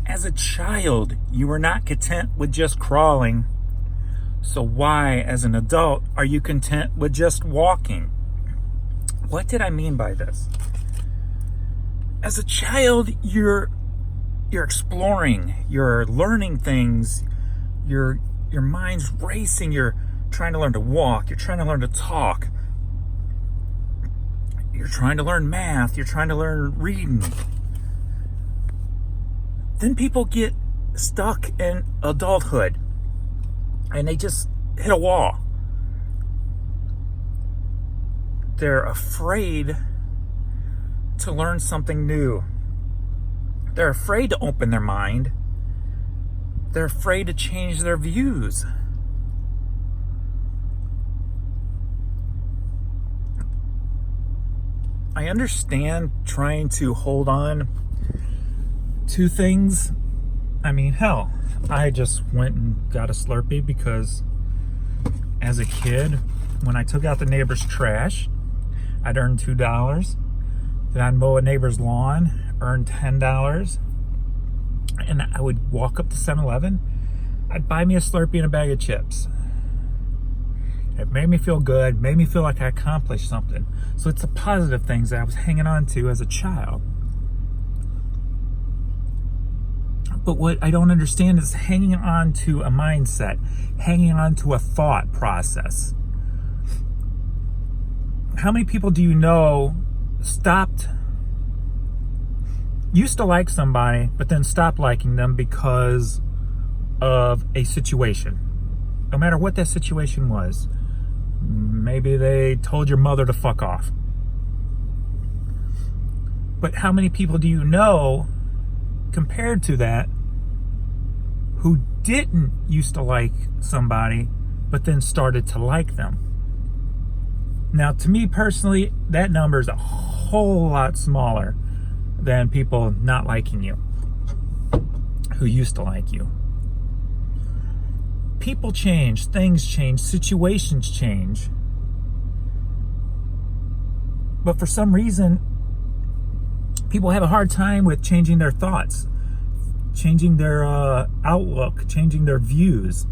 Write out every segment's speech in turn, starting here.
As a child, you were not content with just crawling. So why, as an adult, are you content with just walking? What did I mean by this? As a child, you're exploring, you're learning things, your mind's racing, you're trying to learn to walk, you're trying to learn to talk, you're trying to learn math, you're trying to learn reading. Then people get stuck in adulthood and they just hit a wall. They're afraid to learn something new. They're afraid to open their mind. They're afraid to change their views. I understand trying to hold on to things. I mean, hell, I just went and got a Slurpee because as a kid, when I took out the neighbor's trash, I'd earn $2. Then I'd mow a neighbor's lawn, earn $10. And I would walk up to 7-Eleven. I'd buy me a Slurpee and a bag of chips. It made me feel good, made me feel like I accomplished something. So it's the positive things that I was hanging on to as a child. But what I don't understand is hanging on to a mindset, hanging on to a thought process. How many people do you know used to like somebody, but then stopped liking them because of a situation? No matter what that situation was. Maybe they told your mother to fuck off. But how many people do you know, compared to that, who didn't used to like somebody, but then started to like them? Now, to me personally, that number is a whole lot smaller than people not liking you, who used to like you. People change, things change, situations change. But for some reason, people have a hard time with changing their thoughts, changing their outlook, changing their views.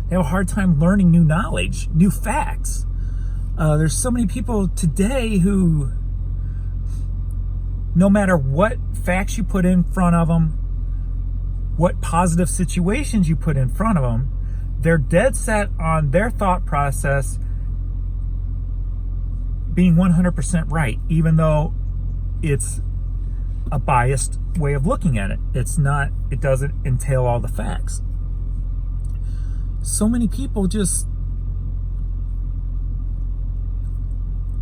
They have a hard time learning new knowledge, new facts. There's so many people today who, no matter what facts you put in front of them, what positive situations you put in front of them, they're dead set on their thought process being 100% right, even though it's a biased way of looking at it. It doesn't entail all the facts. So many people just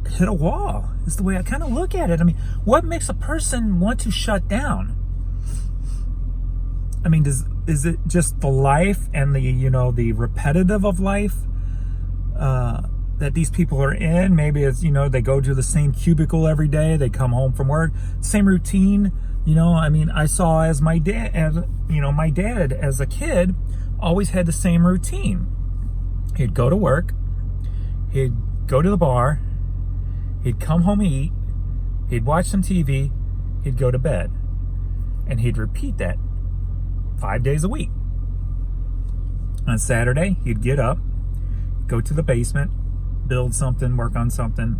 hit a wall, is the way I kind of look at it. I mean, what makes a person want to shut down? I mean, is it just the life and the repetitive of life that these people are in? Maybe it's, they go to the same cubicle every day. They come home from work, same routine. I mean, I saw my dad as a kid always had the same routine. He'd go to work, he'd go to the bar, he'd come home and eat, he'd watch some TV, he'd go to bed, and he'd repeat that 5 days a week. On Saturday, he'd get up, go to the basement, build something, work on something.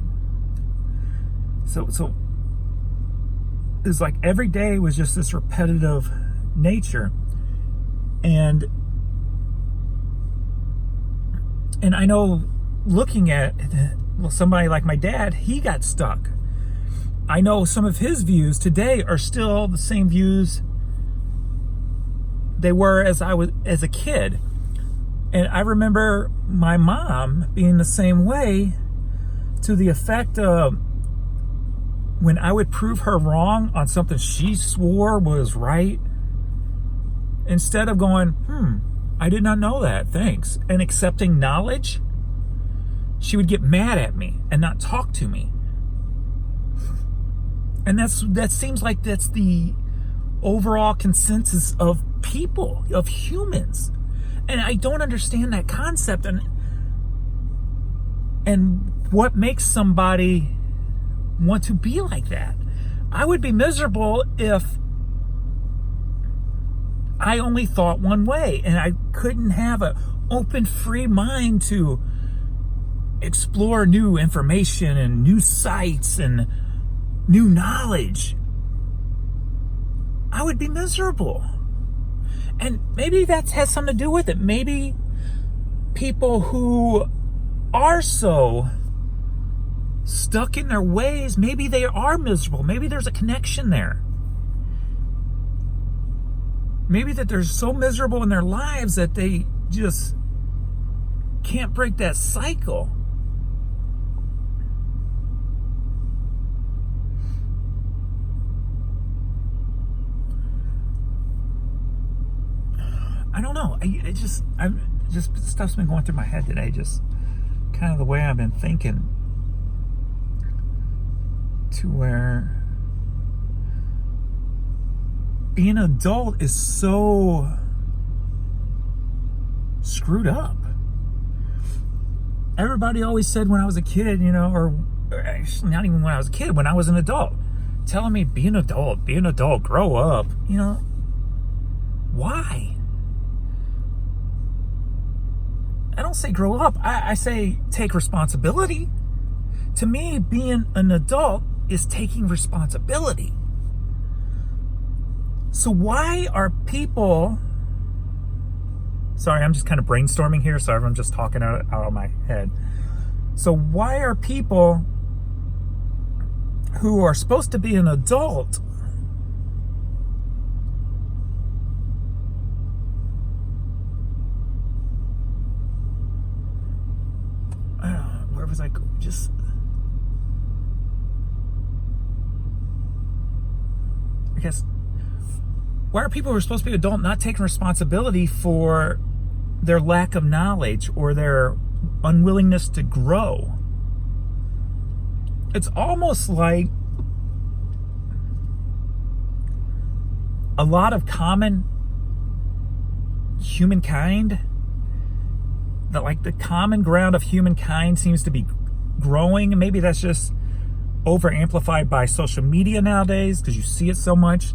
So it's like every day was just this repetitive nature. And I know, looking at somebody like my dad, he got stuck. I know some of his views today are still the same views they were as a kid. And I remember my mom being the same way, to the effect of when I would prove her wrong on something she swore was right, instead of going, I did not know that, thanks, and accepting knowledge, she would get mad at me and not talk to me. And that seems like that's the overall consensus of people, of humans. And I don't understand that concept, and what makes somebody want to be like that. I would be miserable if I only thought one way, and I couldn't have an open, free mind to explore new information and new sites and new knowledge. I would be miserable. And maybe that has something to do with it. Maybe people who are so stuck in their ways, maybe they are miserable. Maybe there's a connection there. Maybe that they're so miserable in their lives that they just can't break that cycle. I don't know. I'm just stuff's been going through my head today. Just kind of the way I've been thinking, to where being an adult is so screwed up. Everybody always said when I was a kid, or actually not even when I was a kid, when I was an adult, telling me, be an adult, grow up. Why? I don't say grow up. I say take responsibility. To me, being an adult is taking responsibility. So why are people... Sorry, I'm just kind of brainstorming here. Sorry, I'm just talking out of my head. So why are people who are supposed to be an adult where was I just... I guess, why are people who are supposed to be adult not taking responsibility for their lack of knowledge or their unwillingness to grow? It's almost like a lot of common humankind, that like the common ground of humankind seems to be growing. Maybe that's just over amplified by social media nowadays because you see it so much.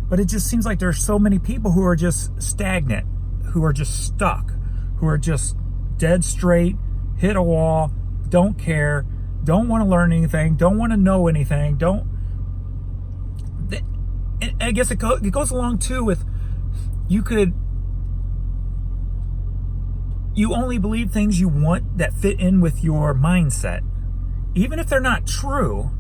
But it just seems like there's so many people who are just stagnant, who are just stuck, who are just dead straight, hit a wall, don't care, don't want to learn anything, don't want to know anything, I guess it goes along too with, you only believe things you want that fit in with your mindset. Even if they're not true,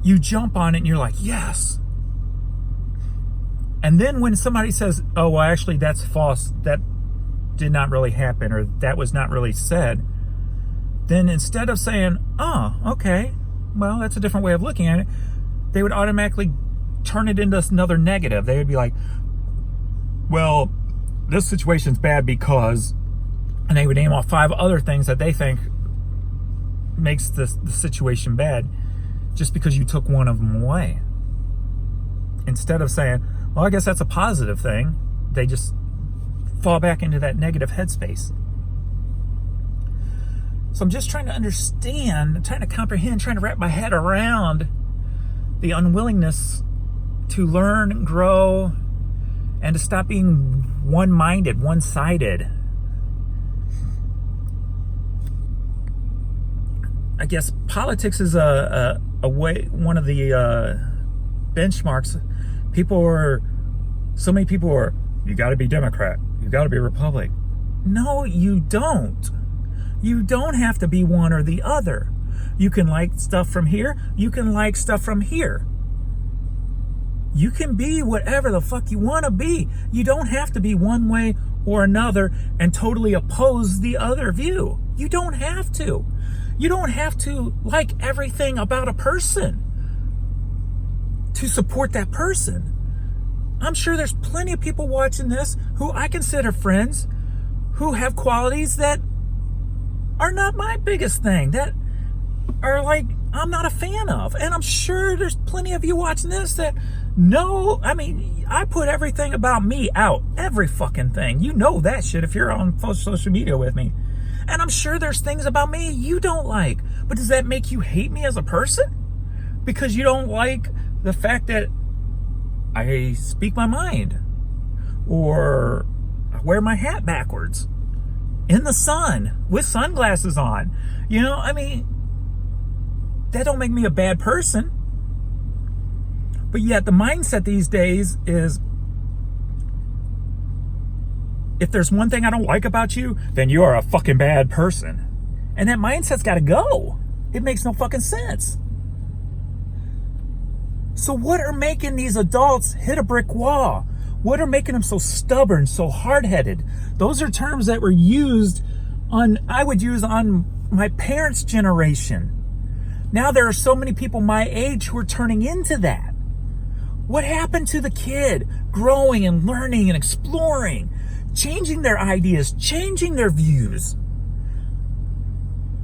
you jump on it and you're like, yes. And then when somebody says, oh, well, actually, that's false, that did not really happen, or that was not really said, then instead of saying, oh, okay, well, that's a different way of looking at it, they would automatically turn it into another negative. They would be like, well, this situation's bad because, and they would name off 5 other things that they think makes the situation bad just because you took one of them away. Instead of saying, well, I guess that's a positive thing, they just fall back into that negative headspace. So I'm just trying to understand, trying to comprehend, trying to wrap my head around the unwillingness to learn, grow, and to stop being one-minded, one-sided. I guess politics is a way, one of the benchmarks. So many people are, you got to be Democrat, you got to be Republic. No, you don't. You don't have to be one or the other. You can like stuff from here, you can like stuff from here. You can be whatever the fuck you want to be. You don't have to be one way or another and totally oppose the other view. You don't have to. You don't have to like everything about a person to support that person. I'm sure there's plenty of people watching this who I consider friends who have qualities that are not my biggest thing, that are like I'm not a fan of. And I'm sure there's plenty of you watching this that know, I mean, I put everything about me out, every fucking thing. You know that shit if you're on social media with me. And I'm sure there's things about me you don't like. But does that make you hate me as a person? Because you don't like the fact that I speak my mind, or I wear my hat backwards in the sun with sunglasses on. You know, I mean, that don't make me a bad person. But yet the mindset these days is, if there's one thing I don't like about you, then you are a fucking bad person. And that mindset's got to go. It makes no fucking sense. So what are making these adults hit a brick wall? What are making them so stubborn, so hard-headed? Those are terms that were used I would use on my parents' generation. Now there are so many people my age who are turning into that. What happened to the kid growing and learning and exploring, changing their ideas, changing their views?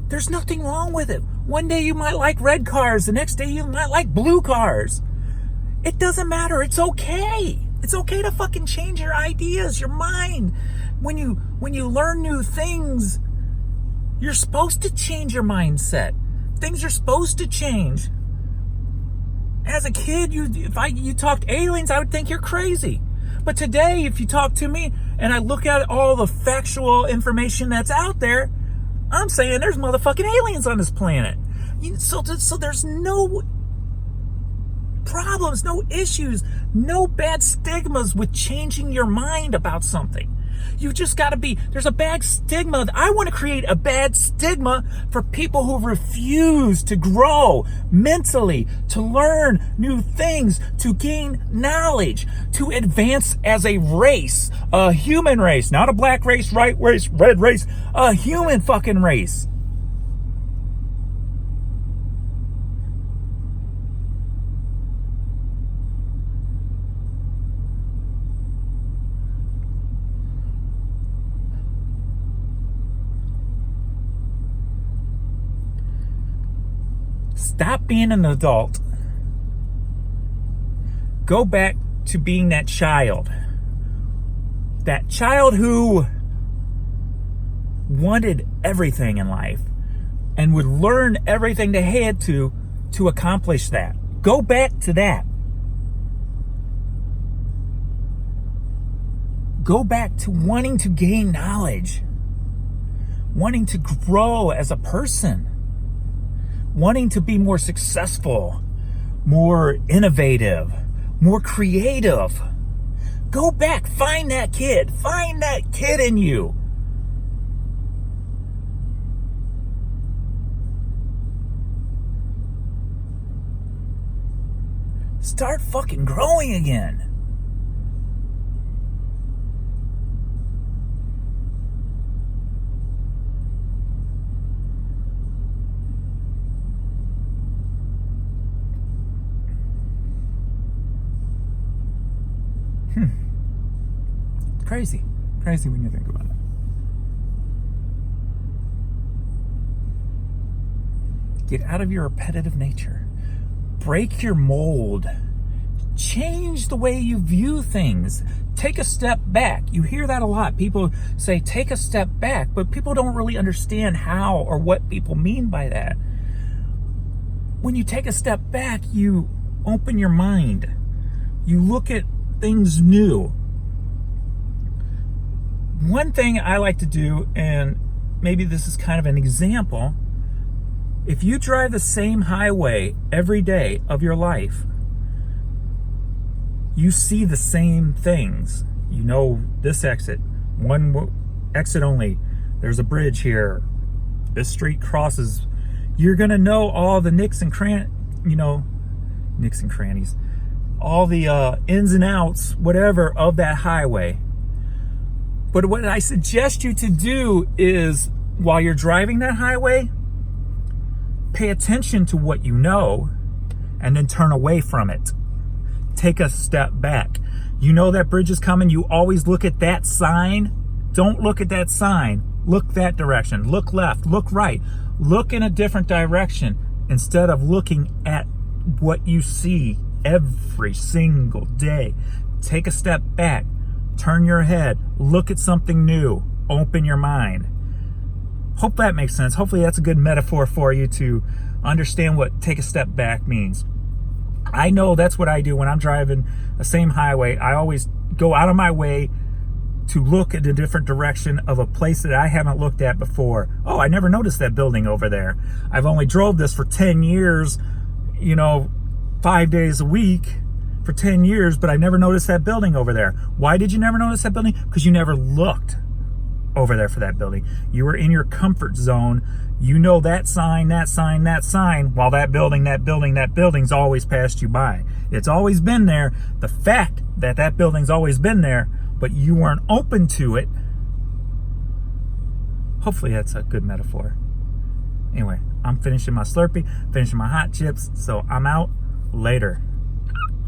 There's nothing wrong with it. One day you might like red cars, the next day you might like blue cars. It doesn't matter. It's okay. It's okay to fucking change your ideas, your mind. When you learn new things, you're supposed to change your mindset. Things are supposed to change. As a kid, you talked aliens, I would think you're crazy. But today, if you talk to me and I look at all the factual information that's out there, I'm saying there's motherfucking aliens on this planet. So there's no problems, no issues, no bad stigmas with changing your mind about something. You just got to there's a bad stigma. I want to create a bad stigma for people who refuse to grow mentally, to learn new things, to gain knowledge, to advance as a race, a human race, not a black race, white race, red race, a human fucking race. Stop being an adult. Go back to being that child. That child who wanted everything in life and would learn everything they had to accomplish that. Go back to that. Go back to wanting to gain knowledge, wanting to grow as a person, wanting to be more successful, more innovative, more creative. Go back, find that kid in you. Start fucking growing again. Crazy when you think about it. Get out of your repetitive nature. Break your mold. Change the way you view things. Take a step back. You hear that a lot. People say, take a step back, but people don't really understand how or what people mean by that. When you take a step back, you open your mind. You look at things new. One thing I like to do, and maybe this is kind of an example, if you drive the same highway every day of your life, you see the same things. You know this exit, one exit only. There's a bridge here. This street crosses. You're gonna know all the nicks and crannies, all the ins and outs, whatever, of that highway. But what I suggest you to do is, while you're driving that highway, pay attention to what you know and then turn away from it. Take a step back. You know that bridge is coming. You always look at that sign. Don't look at that sign. Look that direction. Look left. Look right. Look in a different direction instead of looking at what you see every single day. Take a step back. Turn your head. Look at something new. Open your mind. Hope that makes sense. Hopefully that's a good metaphor for you to understand what take a step back means. I know that's what I do when I'm driving the same highway. I always go out of my way to look at a different direction of a place that I haven't looked at before. Oh, I never noticed that building over there. I've only drove this for 10 years, 5 days a week for 10 years, but I never noticed that building over there. Why did you never notice that building? Because you never looked over there for that building. You were in your comfort zone. You know that sign, that sign, that sign, while that building's always passed you by. It's always been there. The fact that that building's always been there, but you weren't open to it. Hopefully that's a good metaphor. Anyway, I'm finishing my Slurpee, finishing my hot chips, so I'm out. Later.